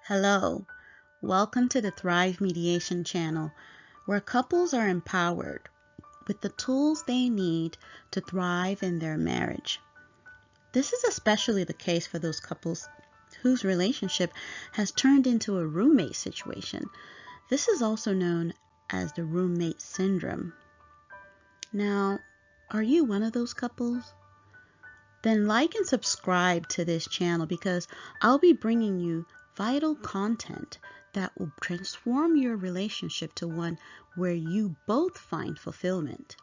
Hello, welcome to the Thrive Mediation channel, where couples are empowered with the tools they need to thrive in their marriage. This is especially the case for those couples whose relationship has turned into a roommate situation. This is also known as the roommate syndrome. Now, are you one of those couples? Then like and subscribe to this channel because I'll be bringing you vital content that will transform your relationship to one where you both find fulfillment.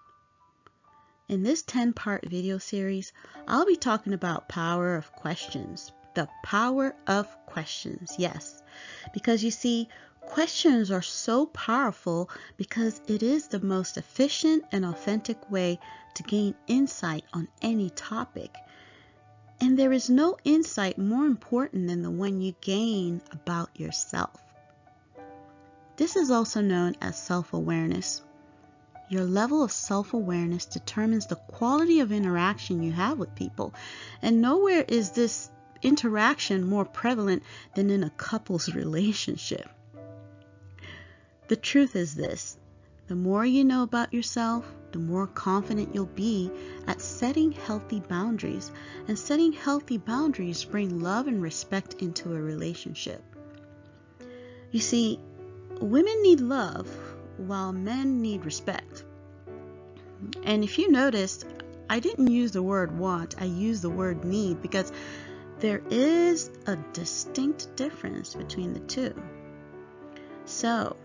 In this 10-part video series, I'll be talking about power of questions. The power of questions, yes. Because you see, questions are so powerful because it is the most efficient and authentic way to gain insight on any topic. And there is no insight more important than the one you gain about yourself. This is also known as self-awareness. Your level of self-awareness determines the quality of interaction you have with people. And nowhere is this interaction more prevalent than in a couple's relationship. The truth is this: the more you know about yourself, the more confident you'll be at setting healthy boundaries. And setting healthy boundaries bring love and respect into a relationship. You see, women need love while men need respect. And if you noticed, I didn't use the word want, I used the word need because there is a distinct difference between the two. So,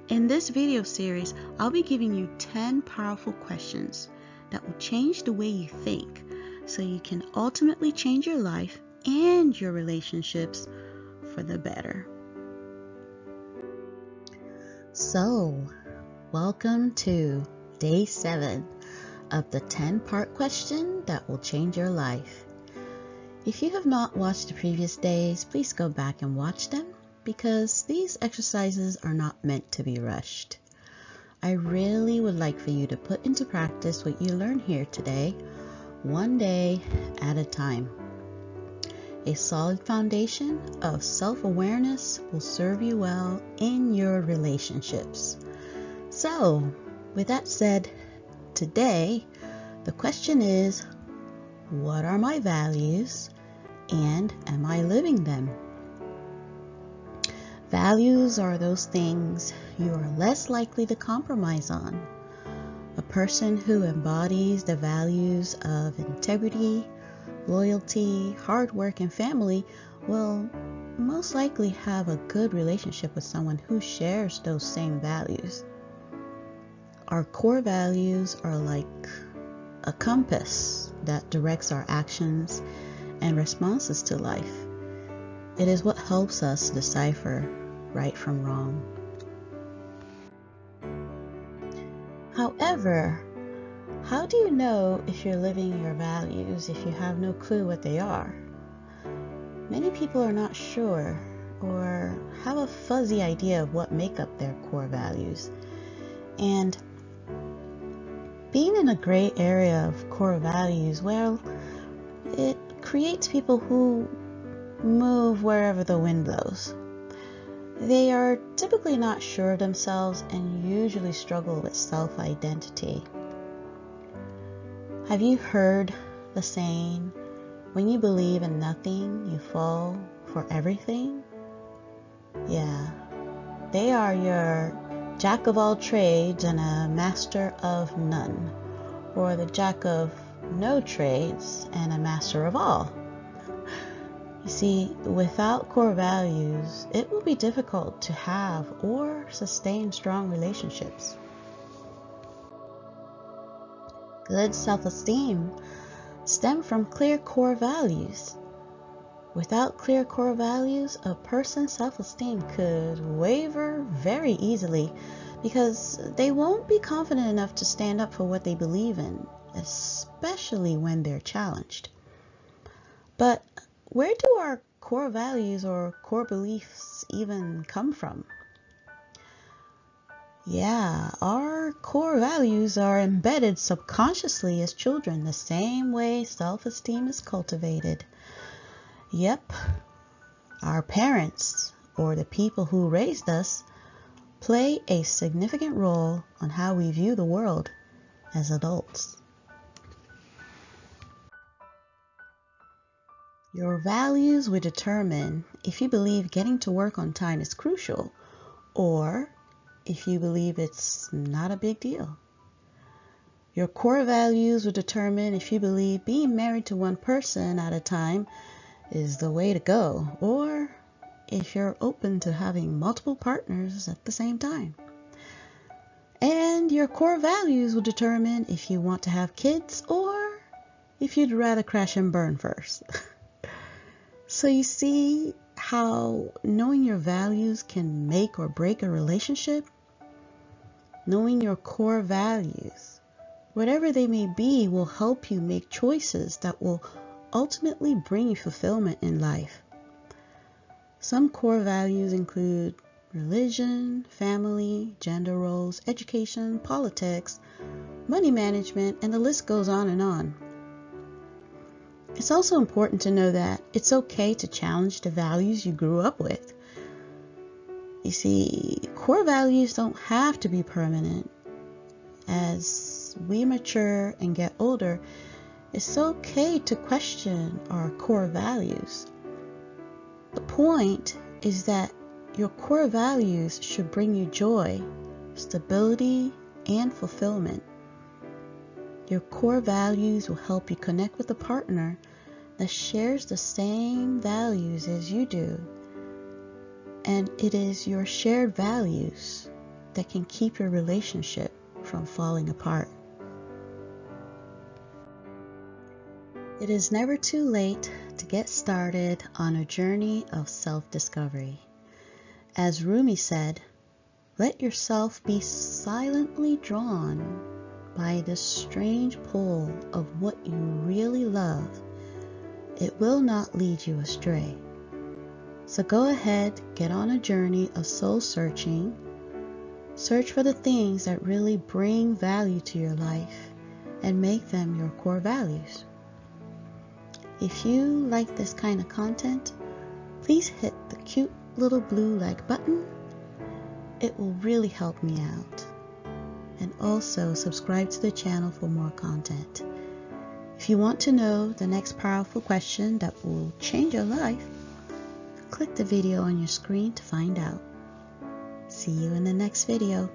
in this video series, I'll be giving you 10 powerful questions that will change the way you think so you can ultimately change your life and your relationships for the better. So, welcome to day 7 of the 10-part question that will change your life. If you have not watched the previous days, please go back and watch them, because these exercises are not meant to be rushed. I really would like for you to put into practice what you learn here today, one day at a time. A solid foundation of self-awareness will serve you well in your relationships. So, with that said, today the question is, what are my values and am I living them? Values are those things you are less likely to compromise on. A person who embodies the values of integrity, loyalty, hard work, and family will most likely have a good relationship with someone who shares those same values. Our core values are like a compass that directs our actions and responses to life. It is what helps us decipher right from wrong. However, how do you know if you're living your values if you have no clue what they are? Many people are not sure or have a fuzzy idea of what make up their core values. And being in a gray area of core values, well, it creates people who move wherever the wind blows. They are typically not sure of themselves and usually struggle with self-identity. Have you heard the saying, when you believe in nothing, you fall for everything? Yeah, they are your jack of all trades and a master of none, or the jack of no trades and a master of all. You see, without core values, it will be difficult to have or sustain strong relationships. Good self-esteem stems from clear core values. Without clear core values, a person's self-esteem could waver very easily because they won't be confident enough to stand up for what they believe in, especially when they're challenged. But where do our core values or core beliefs even come from? Yeah, our core values are embedded subconsciously as children, the same way self-esteem is cultivated. Yep, our parents or the people who raised us play a significant role on how we view the world as adults. Your values will determine if you believe getting to work on time is crucial, or if you believe it's not a big deal. Your core values will determine if you believe being married to one person at a time is the way to go, or if you're open to having multiple partners at the same time. And your core values will determine if you want to have kids or if you'd rather crash and burn first. So you see how knowing your values can make or break a relationship? Knowing your core values, whatever they may be, will help you make choices that will ultimately bring you fulfillment in life. Some core values include religion, family, gender roles, education, politics, money management, and the list goes on and on. It's also important to know that it's okay to challenge the values you grew up with. You see, core values don't have to be permanent. As we mature and get older, it's okay to question our core values. The point is that your core values should bring you joy, stability, and fulfillment. Your core values will help you connect with a partner that shares the same values as you do. And it is your shared values that can keep your relationship from falling apart. It is never too late to get started on a journey of self-discovery. As Rumi said, let yourself be silently drawn by the strange pull of what you really love. It will not lead you astray. So go ahead, get on a journey of soul searching. Search for the things that really bring value to your life and make them your core values. If you like this kind of content, please hit the cute little blue like button. It will really help me out. And also subscribe to the channel for more content. If you want to know the next powerful question that will change your life, click the video on your screen to find out. See you in the next video.